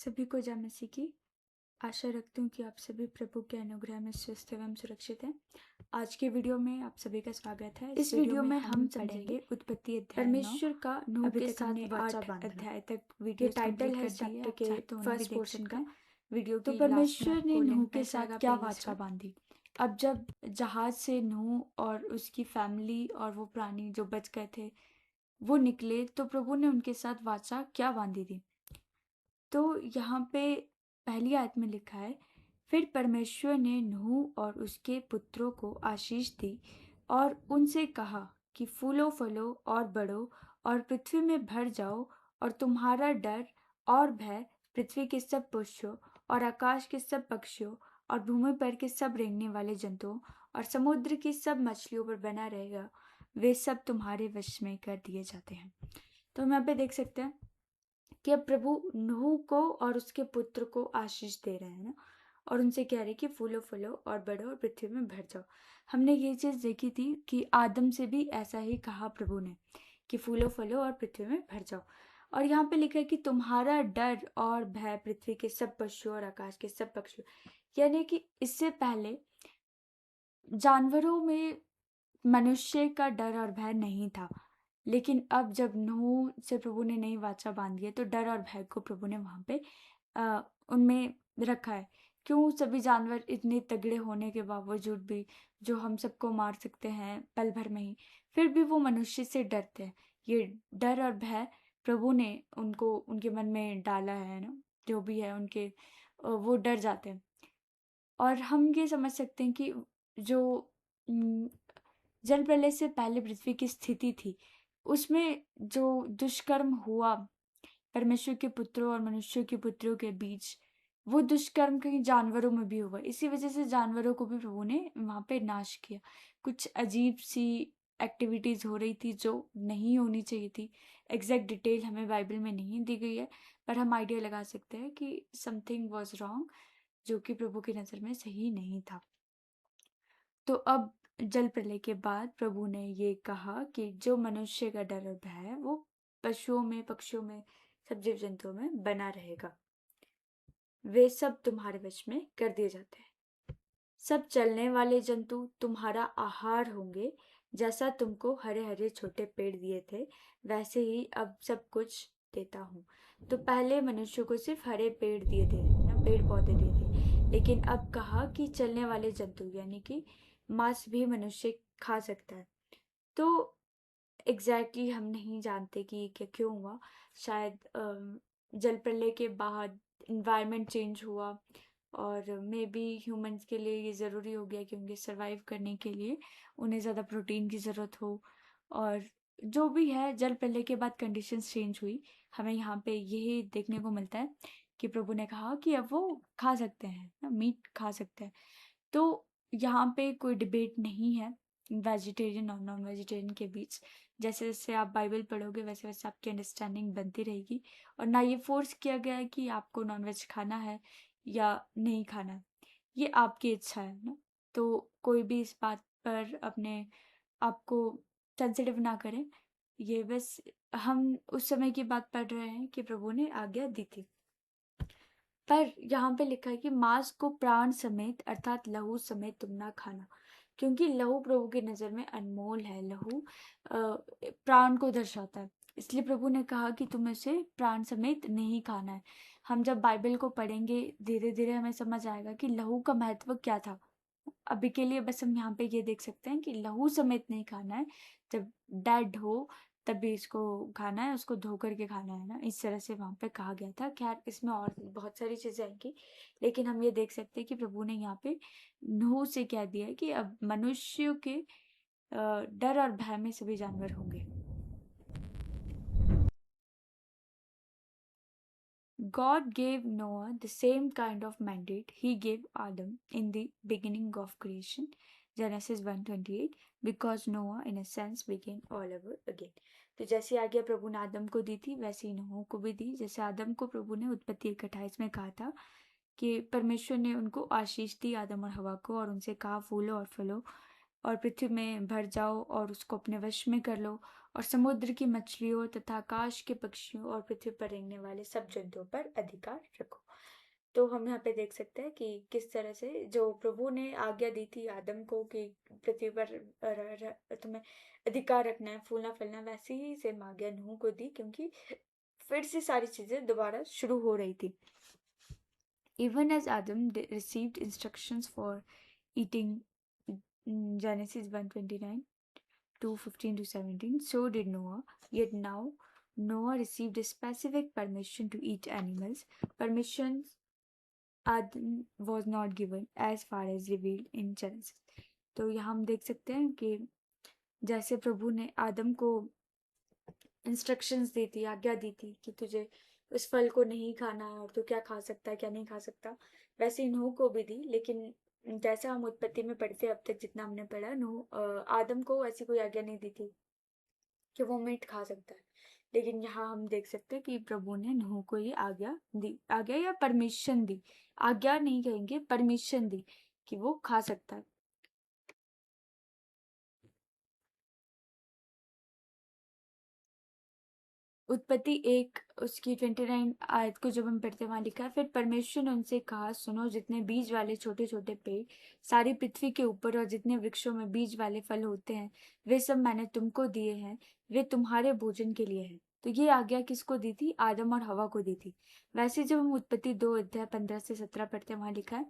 सभी को जय मसीह की। आशा रखती हूँ कि आप सभी प्रभु के अनुग्रह में स्वस्थ एवं सुरक्षित हैं। आज के वीडियो में आप सभी का स्वागत है। इस वीडियो में हम पढ़ेंगे उत्पत्ति अध्याय 9। परमेश्वर का नूह के साथ 8 अध्याय तक वीडियो टाइटल है चैप्टर के फर्स्ट पोर्शन का वीडियो। तो परमेश्वर ने नूह के साथ क्या वाचा बांधी। अब जब जहाज से नूह और उसकी फैमिली और वो प्राणी जो बच गए थे वो निकले तो प्रभु ने उनके साथ वाचा क्या बांधी थी। तो यहाँ पे पहली आयत में लिखा है, फिर परमेश्वर ने नूह और उसके पुत्रों को आशीष दी और उनसे कहा कि फूलो फलो और बढ़ो और पृथ्वी में भर जाओ और तुम्हारा डर और भय पृथ्वी के सब पशुओं और आकाश के सब पक्षियों और भूमि पर के सब रेंगने वाले जंतुओं और समुद्र की सब मछलियों पर बना रहेगा। वे सब तुम्हारे वश में कर दिए जाते हैं। तो हम यहाँ पे देख सकते हैं कि अब प्रभु नूह को और उसके पुत्र को आशीष दे रहे हैं ना, और उनसे कह रहे कि फूलो फूलो और बढ़ो और पृथ्वी में भर जाओ। हमने ये चीज देखी थी कि आदम से भी ऐसा ही कहा प्रभु ने कि फूलो फलो और पृथ्वी में भर जाओ। और यहाँ पे लिखा है कि तुम्हारा डर और भय पृथ्वी के सब पशुओं और आकाश के सब पक्षियों, यानी कि इससे पहले जानवरों में मनुष्य का डर और भय नहीं था, लेकिन अब जब नूह से प्रभु ने नई वाचा बांधी है तो डर और भय को प्रभु ने वहां पे उनमें रखा है। क्यों सभी जानवर इतने तगड़े होने के बावजूद भी जो हम सबको मार सकते हैं पल भर में ही, फिर भी वो मनुष्य से डरते हैं। ये डर और भय प्रभु ने उनको उनके मन में डाला है ना, जो भी है उनके वो डर जाते हैं। और हम ये समझ सकते हैं कि जो जल प्रलय से पहले पृथ्वी की स्थिति थी उसमें जो दुष्कर्म हुआ परमेश्वर के पुत्रों और मनुष्यों के पुत्रों के बीच, वो दुष्कर्म कहीं जानवरों में भी हुआ। इसी वजह से जानवरों को भी प्रभु ने वहां पे नाश किया। कुछ अजीब सी एक्टिविटीज हो रही थी जो नहीं होनी चाहिए थी। एग्जैक्ट डिटेल हमें बाइबल में नहीं दी गई है, पर हम आइडिया लगा सकते हैं कि समथिंग वॉज रॉन्ग, जो कि प्रभु की नजर में सही नहीं था। तो अब जल प्रलय के बाद प्रभु ने ये कहा कि जो मनुष्य का डर और भय है वो पशुओं में पक्षियों में सब जीव जंतुओं में बना रहेगा। वे सब तुम्हारे वश में कर दिए जाते हैं। सब चलने वाले जंतु तुम्हारा आहार होंगे। जैसा तुमको हरे हरे छोटे पेड़ दिए थे वैसे ही अब सब कुछ देता हूँ। तो पहले मनुष्य को सिर्फ हरे पेड़ दिए थे ना, पेड़ पौधे दिए थे, लेकिन अब कहा कि चलने वाले जंतु यानी कि मांस भी मनुष्य खा सकता है। तो एग्जैक्टली हम नहीं जानते कि ये क्या क्यों हुआ। शायद जल प्रलय के बाद इन्वायरमेंट चेंज हुआ और मे बी ह्यूमंस के लिए ये ज़रूरी हो गया कि उनके सर्वाइव करने के लिए उन्हें ज़्यादा प्रोटीन की ज़रूरत हो। और जो भी है जल प्रलय के बाद कंडीशंस चेंज हुई। हमें यहाँ पे यही देखने को मिलता है कि प्रभु ने कहा कि अब वो खा सकते हैं ना, मीट खा सकते हैं। तो यहाँ पे कोई डिबेट नहीं है वेजिटेरियन और नॉन वेजिटेरियन के बीच। जैसे जैसे आप बाइबल पढ़ोगे वैसे वैसे आपकी अंडरस्टैंडिंग बनती रहेगी, और ना ये फोर्स किया गया है कि आपको नॉन वेज खाना है या नहीं खाना है, ये आपकी इच्छा है ना। तो कोई भी इस बात पर अपने आप को सेंसिटिव ना करें। ये बस हम उस समय की बात पढ़ रहे हैं कि प्रभु ने आज्ञा दी थी। पर यहाँ पे लिखा है कि मांस को प्राण समेत अर्थात लहू समेत तुम ना खाना, क्योंकि लहू प्रभु की नजर में अनमोल है। लहू प्राण को दर्शाता है, इसलिए प्रभु ने कहा कि तुम इसे प्राण समेत नहीं खाना है। हम जब बाइबल को पढ़ेंगे धीरे धीरे हमें समझ आएगा कि लहू का महत्व क्या था। अभी के लिए बस हम यहाँ पे ये देख सकते हैं कि लहू समेत नहीं खाना है, जब डेड हो तभी इसको खाना है, उसको धो करके खाना है ना, इस तरह से वहां पे कहा गया था। खैर इसमें और बहुत सारी चीजें आएंगी, लेकिन हम ये देख सकते हैं कि प्रभु ने यहाँ पे नूह से कह दिया है कि अब मनुष्यों के डर और भय में सभी जानवर होंगे। God gave Noah the same kind of mandate he gave Adam in the beginning of creation, Genesis 1:28, because Noah in a sense began all over again. तो जैसी आज्ञा प्रभु ने आदम को दी थी वैसे ही नूह को भी दी। जैसे आदम को प्रभु ने उत्पत्ति 1:28 में कहा था कि परमेश्वर ने उनको आशीष दी आदम और हवा को, और उनसे कहा फूलो और फलो और पृथ्वी में भर जाओ और उसको अपने वश में कर लो और समुद्र की मछलियों तथा आकाश के पक्षियों और पृथ्वी पर रहने वाले सब जंतुओं पर अधिकार रखो। तो हम यहाँ पे देख सकते हैं कि किस तरह से जो प्रभु ने आज्ञा दी थी आदम को कि पृथ्वी पर तुम्हें अधिकार रखना है, फूलना फलना, वैसी ही सेम आज्ञा नूह को दी, क्योंकि फिर से सारी चीजें दोबारा शुरू हो रही थी। Even as Adam received instructions for eating, Genesis 1:29 2:15 to 17, so did Noah. Yet now Noah received a specific permission to eat animals. Permission Adam was not given as far as revealed in Genesis. तो यहाँ हम देख सकते हैं कि जैसे प्रभु ने आदम को इंस्ट्रक्शंस दी थी, आज्ञा दी थी कि तुझे उस फल को नहीं खाना है और तू क्या खा सकता है क्या नहीं खा सकता, वैसे नूह को भी दी। लेकिन जैसा हम उत्पत्ति में पढ़ते अब तक जितना हमने पढ़ा, नूह आदम को ऐसी कोई आज्ञा नहीं दी थी कि वो मीट खा सकता है। लेकिन यहाँ हम देख सकते हैं कि प्रभु ने नूह को ये आज्ञा दी, आज्ञा या परमिशन दी, आज्ञा नहीं कहेंगे, परमिशन दी कि वो खा सकता है। उत्पत्ति 1 उसकी 29 आयत को जब हम पढ़ते वहां लिखा है, फिर परमेश्वर ने उनसे कहा, सुनो, जितने बीज वाले छोटे छोटे पेड़ सारी पृथ्वी के ऊपर और जितने वृक्षों में बीज वाले फल होते हैं वे सब मैंने तुमको दिए हैं, वे तुम्हारे भोजन के लिए है। तो ये आज्ञा किसको दी थी? आदम और हवा को दी थी। वैसे जब हम उत्पत्ति 2 अध्याय 15 से 17 पढ़ते हैं वहां लिखा है,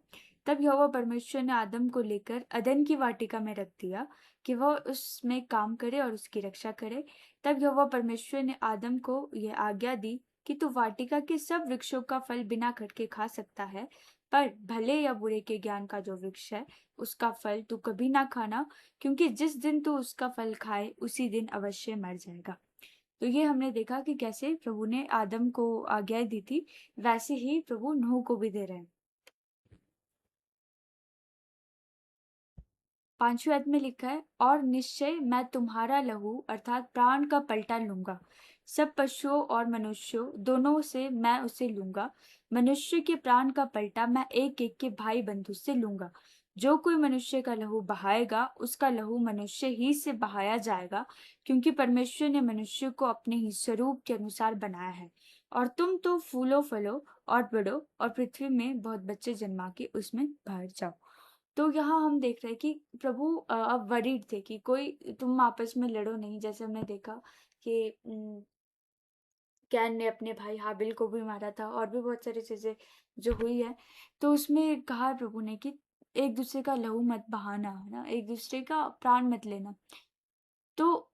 तब यहोवा परमेश्वर ने आदम को लेकर अदन की वाटिका में रख दिया कि वह उसमें काम करे और उसकी रक्षा करे। तब यहोवा परमेश्वर ने आदम को यह आज्ञा दी कि तू वाटिका के सब वृक्षों का फल बिना खटके खा सकता है, पर भले या बुरे के ज्ञान का जो वृक्ष है उसका फल तू कभी ना खाना, क्योंकि जिस दिन तू उसका फल खाए उसी दिन अवश्य मर जाएगा। तो ये हमने देखा कि कैसे प्रभु ने आदम को आज्ञा दी थी, वैसे ही प्रभु नूह को भी दे रहे हैं। 5वीं आयत में लिखा है, और निश्चय मैं तुम्हारा लहू अर्थात प्राण का पलटा लूंगा, सब पशुओं और मनुष्यों दोनों से मैं उसे लूंगा। मनुष्य के प्राण का पलटा मैं एक एक के भाई बंधु से लूंगा। जो कोई मनुष्य का लहू बहाएगा उसका लहू मनुष्य ही से बहाया जाएगा, क्योंकि परमेश्वर ने मनुष्य को अपने ही स्वरूप के अनुसार बनाया है। और तुम तो फूलो फलो और बढ़ो और पृथ्वी में बहुत बच्चे जन्मा के उसमें भर जाओ। तो यहाँ हम देख रहे हैं कि प्रभु अब वरीड थे कि कोई तुम आपस में लड़ो नहीं। जैसे हमने देखा कि कैन ने अपने भाई हाबिल को भी मारा था और भी बहुत सारी चीजें जो हुई है। तो उसमें कहा प्रभु ने कि एक दूसरे का लहू मत बहाना, है ना, एक दूसरे का प्राण मत लेना। तो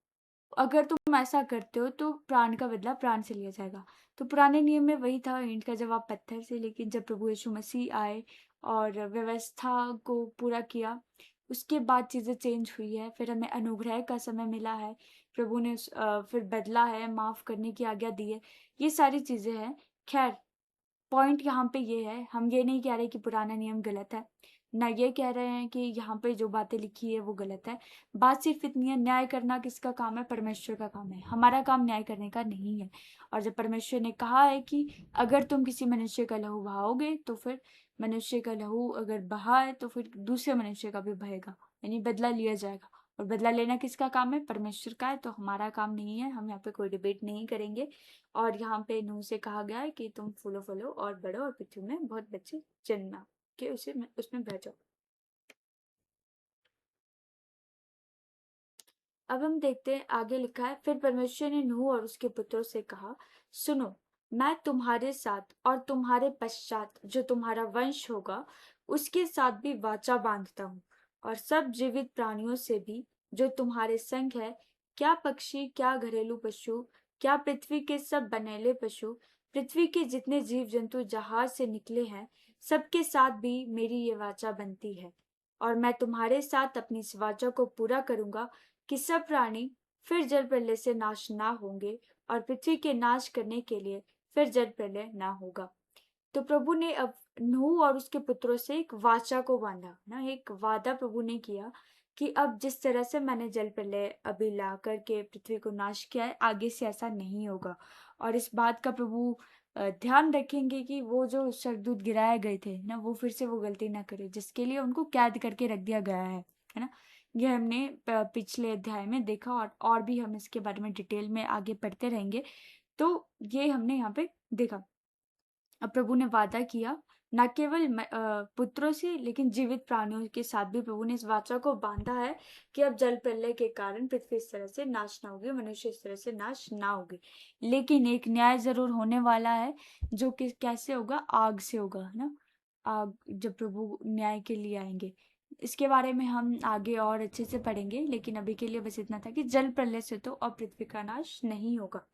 अगर तुम ऐसा करते हो तो प्राण का बदला प्राण से लिया जाएगा। तो पुराने नियम में वही था, ईंट का जवाब पत्थर से। लेकिन जब प्रभु यीशु मसीह आए और व्यवस्था को पूरा किया, उसके बाद चीजें चेंज हुई है। फिर हमें अनुग्रह का समय मिला है, प्रभु ने फिर बदला है, माफ करने की आज्ञा दी है, ये सारी चीजें हैं। खैर, पॉइंट यहाँ पे ये है, हम ये नहीं कह रहे कि पुराना नियम गलत है, ना ये कह रहे हैं कि यहाँ पे जो बातें लिखी है वो गलत है। बात सिर्फ इतनी है, न्याय करना किसका काम है? परमेश्वर का काम है। हमारा काम न्याय करने का नहीं है। और जब परमेश्वर ने कहा है कि अगर तुम किसी मनुष्य का लहू बहाओगे तो फिर मनुष्य का लहू अगर बहाए तो फिर दूसरे मनुष्य का भी बहेगा, यानी बदला लिया जाएगा। और बदला लेना किसका काम है? परमेश्वर का है। तो हमारा काम नहीं है, हम यहाँ पे कोई डिबेट नहीं करेंगे। और यहाँ पे नूह से कहा गया है कि तुम फूलो फलो और बढ़ो और पृथ्वी में बहुत बच्चे जन्मा के उसमें भर जाओ। अब हम देखते हैं आगे लिखा है, फिर परमेश्वर ने नूह और उसके पुत्रों से कहा, सुनो, मैं तुम्हारे साथ और तुम्हारे पश्चात जो तुम्हारा वंश होगा उसके साथ भी वाचा बांधता हूँ, और सब जीवित प्राणियों से भी जो तुम्हारे संग है, क्या पक्षी, क्या घरेलू पशु, क्या पृथ्वी के सब बनेले पशु, पृथ्वी के जितने जीव जंतु जहाज से निकले हैं, सबके साथ भी मेरी ये वाचा बनती है। और मैं तुम्हारे साथ अपनी इस वाचा को पूरा करूंगा कि सब प्राणी फिर जल प्रलय से नाश ना होंगे, और पृथ्वी के नाश करने के लिए फिर जल प्रलय ना होगा। तो प्रभु ने अब नूह और उसके पुत्रों से एक वाचा को बांधा ना, एक वादा प्रभु ने किया कि अब जिस तरह से मैंने जल प्रलय अभी ला करके पृथ्वी को नाश किया है, आगे से ऐसा नहीं होगा। और इस बात का प्रभु ध्यान रखेंगे कि वो जो स्वर्गदूत गिराए गए थे ना, वो फिर से वो गलती ना करे जिसके लिए उनको कैद करके रख दिया गया है ना। ये हमने पिछले अध्याय में देखा, और भी हम इसके बारे में डिटेल में आगे पढ़ते रहेंगे। तो ये हमने यहाँ पे देखा। अब प्रभु ने वादा किया न केवल पुत्रों से लेकिन जीवित प्राणियों के साथ भी प्रभु ने इस वाचा को बांधा है कि अब जल प्रलय के कारण पृथ्वी इस तरह से नाश ना होगी, मनुष्य इस तरह से नाश ना होगी। लेकिन एक न्याय जरूर होने वाला है, जो कि कैसे होगा, आग से होगा, है ना। आग, जब प्रभु न्याय के लिए आएंगे। इसके बारे में हम आगे और अच्छे से पढ़ेंगे, लेकिन अभी के लिए बस इतना था कि जल प्रलय से तो अब पृथ्वी का नाश नहीं होगा।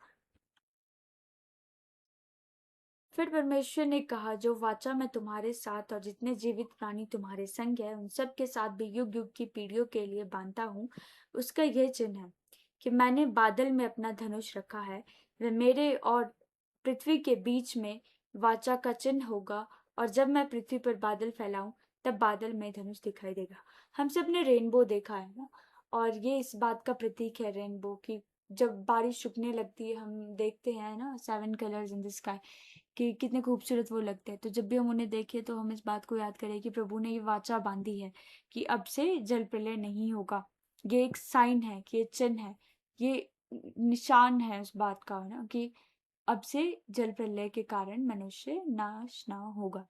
फिर परमेश्वर ने कहा, जो वाचा मैं तुम्हारे साथ और जितने जीवित प्राणी तुम्हारे संग है उन सब के साथ भी युग युग की पीढ़ियों के लिए बांधता हूँ, उसका यह चिन्ह है कि मैंने बादल में अपना धनुष रखा है। वह मेरे और पृथ्वी के बीच में वाचा का चिन्ह होगा, और जब मैं पृथ्वी पर बादल फैलाऊं तब बादल में धनुष दिखाई देगा। हम सब ने रेनबो देखा है ना, और ये इस बात का प्रतीक है रेनबो की। जब बारिश रुकने लगती है हम देखते हैं ना 7 कलर्स इन द स्काई, कि कितने खूबसूरत वो लगते हैं। तो जब भी हम उन्हें देखें तो हम इस बात को याद करें कि प्रभु ने ये वाचा बांधी है कि अब से जल प्रलय नहीं होगा। ये एक साइन है, कि ये चिन्ह है, ये निशान है उस बात का ना, कि अब से जल प्रलय के कारण मनुष्य नाश ना होगा।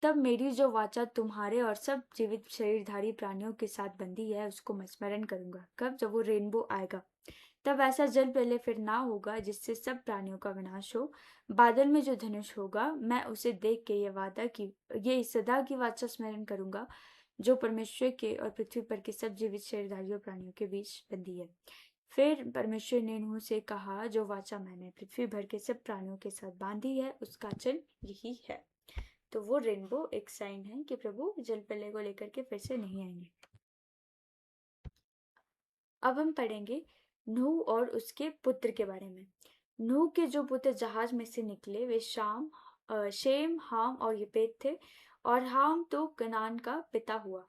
तब मेरी जो वाचा तुम्हारे और सब जीवित शरीरधारी प्राणियों के साथ बंधी है उसको मैं स्मरण करूंगा। कब? जब वो रेनबो आएगा। तब ऐसा जल प्रलय फिर ना होगा जिससे सब प्राणियों का विनाश हो। बादल में जो धनुष होगा मैं उसे देख के ये सदा की वाचा स्मरण करूंगा, जो परमेश्वर के और पृथ्वी पर के सब जीवित शरीरधारियों प्राणियों के बीच बंधी है। फिर परमेश्वर ने नूह से कहा, जो वाचा मैंने पृथ्वी भर के सब प्राणियों के साथ बांधी है उसका चिन्ह यही है। तो वो रेनबो एक साइन है कि प्रभु जल प्रलय को लेकर के फिर से नहीं आएंगे। अब हम पढ़ेंगे नूह और उसके पुत्र के बारे में। नूह के जो पुत्र जहाज में से निकले वे शेम, हाम और यपेत थे, और हाम तो कनान का पिता हुआ।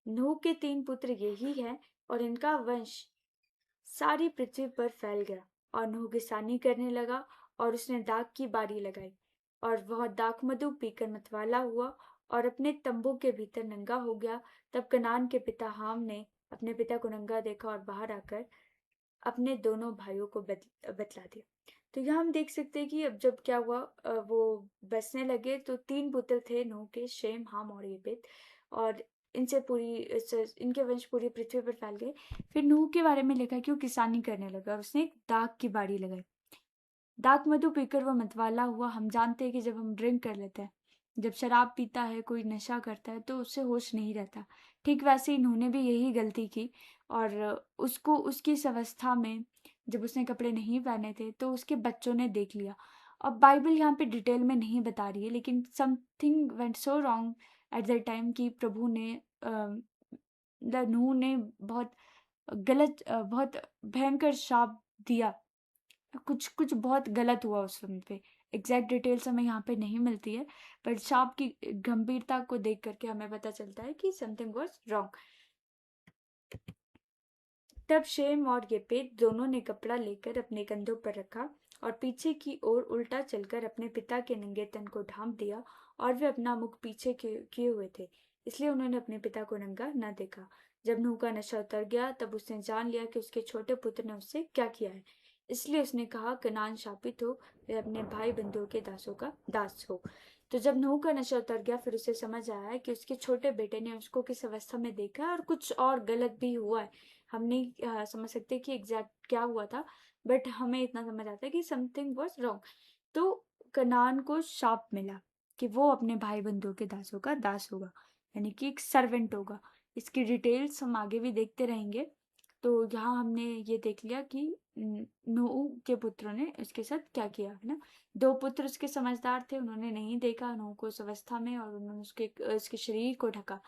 नूह के 3 पुत्र यही हैं, और इनका वंश सारी पृथ्वी पर फैल गया। और नूह किसानी करने लगा, और उसने दाख की बारी लगाई, और वह दाख मधु पीकर मतवाला हुआ और अपने तंबू के भीतर नंगा हो गया। तब कनान के पिता हाम ने अपने पिता को नंगा देखा और बाहर आकर अपने दोनों भाइयों को बतला दिया। तो यहाँ हम देख सकते हैं कि अब जब क्या हुआ, वो बसने लगे तो 3 पुत्र थे नूह के, शेम, हाम और येपेत, और इनके वंश पूरी पृथ्वी पर फैल गए। फिर नूह के बारे में लिखा कि वो किसानी करने लगा और उसने एक दाख की बाड़ी लगाई। दाख मधु पीकर वो मतवाला हुआ। हम जानते हैं कि जब हम ड्रिंक कर लेते हैं, जब शराब पीता है, कोई नशा करता है, तो उससे होश नहीं रहता। ठीक वैसे ही इन्होंने भी यही गलती की, और उसको उसकी इस अवस्था में, जब उसने कपड़े नहीं पहने थे, तो उसके बच्चों ने देख लिया। अब बाइबल यहाँ पे डिटेल में नहीं बता रही है, लेकिन something went so wrong at the time कि प्रभु ने नूह ने बहुत भयंकर शाप दिया। कुछ कुछ बहुत गलत हुआ उस फिल्म पे। एग्जैक्ट डिटेल्स हमें यहाँ पे नहीं मिलती है, पर शाप की गंभीरता को देख करके हमें पता चलता है कि समथिंग वाज रॉन्ग। तब शेम और येपेत दोनों ने कपड़ा लेकर अपने कंधों पर रखा और पीछे की ओर उल्टा चलकर अपने पिता के नंगे तन को ढांप दिया, और वे अपना मुख पीछे किए हुए थे, इसलिए उन्होंने अपने पिता को नंगा न देखा। जब नूह का नशा उतर गया तब उसने जान लिया कि उसके छोटे पुत्र ने उससे क्या किया है, इसलिए उसने कहा, कनान शापित हो, वे अपने भाई बंधुओं के दासों का दास हो। तो जब नूह का नशा उतर गया फिर उसे समझ आया कि उसके छोटे बेटे ने उसको किस अवस्था में देखा, और कुछ और गलत भी हुआ है। हम नहीं समझ सकते कि एग्जैक्ट क्या हुआ था, बट हमें इतना समझ आता है कि समथिंग वाज रॉन्ग। तो कनान को शाप मिला कि वो अपने भाई बंधुओं के दासों का दास होगा, यानी कि एक सर्वेंट होगा। इसकी डिटेल्स हम आगे भी देखते रहेंगे। तो यहाँ हमने ये देख लिया कि नूह के पुत्रों ने उसके साथ क्या किया, है ना। 2 पुत्र उसके समझदार थे, उन्होंने नहीं देखा नूह को उस अवस्था में, और उन्होंने उसके शरीर को ढका।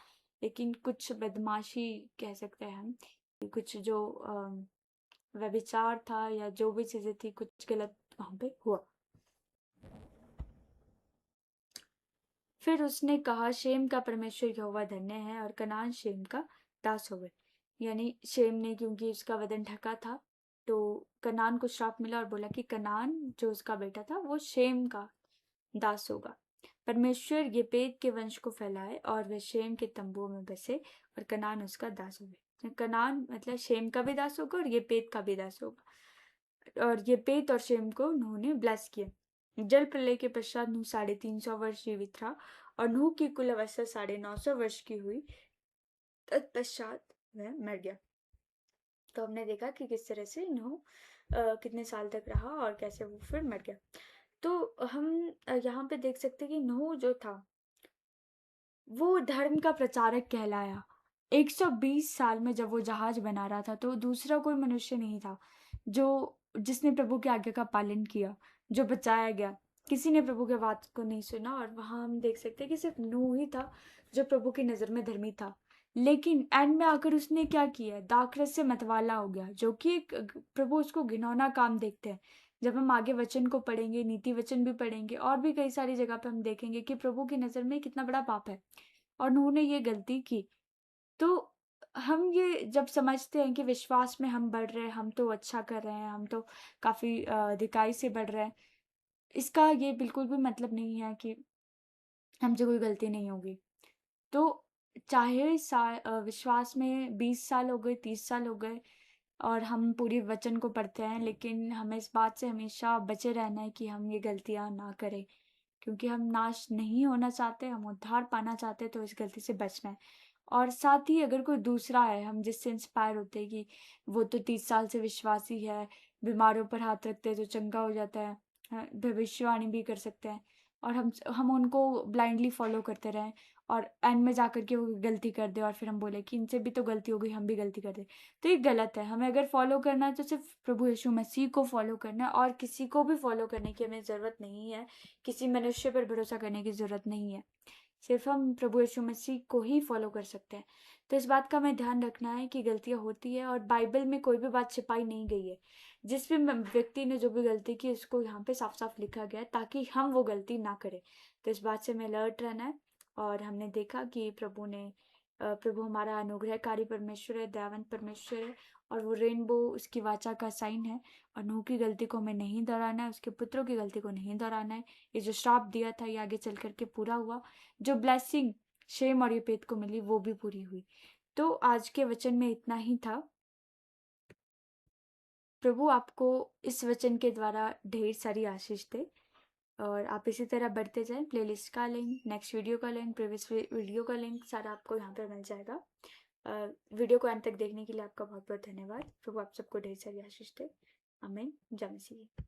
लेकिन कुछ बदमाशी कह सकते हैं हम, कुछ जो व्यभिचार था या जो भी चीजें थी, कुछ गलत वहां पे हुआ। फिर उसने कहा, शेम का परमेश्वर यहोवा धन्य है, और कनान शेम का दास होवे। यानी शेम ने, क्योंकि उसका वदन ढका था, तो कनान को श्राप मिला और बोला कि कनान जो उसका बेटा था वो शेम का दास होगा। परमेश्वर येपेत के वंश को फैलाए और वे शेम के तंबुओं में बसे और कनान उसका दास हुए। कनान मतलब शेम का भी दास होगा और येपेत का भी दास होगा। और येपेत और शेम को नूह ने ब्लेस किया। जल प्रलय के पश्चात नूह 350 वर्ष जीवित रहा और नूह की कुल अवस्था 950 वर्ष की हुई। तत्पश्चात वह मर गया। तो हमने देखा कि किस तरह से नूह कितने साल तक रहा और कैसे वो फिर मर गया। तो हम यहाँ पे देख सकते हैं कि नूह जो था वो धर्म का प्रचारक कहलाया। 120 साल में जब वो जहाज बना रहा था तो दूसरा कोई मनुष्य नहीं था जो जिसने प्रभु की आज्ञा का पालन किया, जो बचाया गया। किसी ने प्रभु के बात को नहीं सुना और वहां हम देख सकते हैं कि सिर्फ नूह ही था जो प्रभु की नजर में धर्मी था। लेकिन एंड में आकर उसने क्या किया, दाखरस से मतवाला हो गया, जो कि एक प्रभु उसको घिनौना काम देखते हैं। जब हम आगे वचन को पढ़ेंगे, नीति वचन भी पढ़ेंगे और भी कई सारी जगह पे हम देखेंगे कि प्रभु की नजर में कितना बड़ा पाप है और नूह ने ये गलती की। तो हम ये जब समझते हैं कि विश्वास में हम बढ़ रहे हैं, हम तो अच्छा कर रहे हैं, हम तो काफी अधिकाई से बढ़ रहे हैं, इसका ये बिल्कुल भी मतलब नहीं है कि हमसे कोई गलती नहीं होगी। तो चाहे विश्वास में 20 साल हो गए, 30 साल हो गए और हम पूरी वचन को पढ़ते हैं, लेकिन हमें इस बात से हमेशा बचे रहना है कि हम ये गलतियां ना करें, क्योंकि हम नाश नहीं होना चाहते, हम उद्धार पाना चाहते हैं। तो इस गलती से बचना है। और साथ ही अगर कोई दूसरा है, हम जिससे इंस्पायर होते हैं कि वो तो 30 साल से विश्वासी है, बीमारों पर हाथ रखते हैं तो चंगा हो जाता है, भविष्यवाणी भी कर सकते हैं, और हम उनको ब्लाइंडली फॉलो करते रहें और एंड में जाकर के वो गलती कर दे और फिर हम बोले कि इनसे भी तो गलती हो गई, हम भी गलती कर दे, तो ये गलत है। हमें अगर फॉलो करना है तो सिर्फ प्रभु यीशु मसीह को फॉलो करना है और किसी को भी फॉलो करने की हमें जरूरत नहीं है। किसी मनुष्य पर भरोसा करने की जरूरत नहीं है। सिर्फ हम प्रभु यीशु मसीह को ही फॉलो कर सकते हैं। तो इस बात का हमें ध्यान रखना है कि गलतियां होती है और बाइबल में कोई भी बात छिपाई नहीं गई है। जिस भी व्यक्ति ने जो भी गलती की उसको यहाँ पे साफ साफ लिखा गया है ताकि हम वो गलती ना करें। तो इस बात से हमें अलर्ट रहना है। और हमने देखा कि प्रभु हमारा अनुग्रहकारी परमेश्वर है, दयावंत परमेश्वर है, और वो रेनबो उसकी वाचा का साइन है। और नूह की गलती को हमें नहीं दोहराना है, उसके पुत्रों की गलती को नहीं दोहराना है। ये जो श्राप दिया था ये आगे चल करके पूरा हुआ। जो ब्लेसिंग शेम और येपेत को मिली वो भी पूरी हुई। तो आज के वचन में इतना ही था। प्रभु आपको इस वचन के द्वारा ढेर सारी आशीष दे और आप इसी तरह बढ़ते जाएं। प्लेलिस्ट का लिंक, नेक्स्ट वीडियो का लिंक, प्रीवियस वीडियो का लिंक सारा आपको यहाँ पे मिल जाएगा। वीडियो को अंत तक देखने के लिए आपका बहुत बहुत धन्यवाद। प्रभु आप सबको ढेर सारी आशीष दे। आमीन। जय मसीह।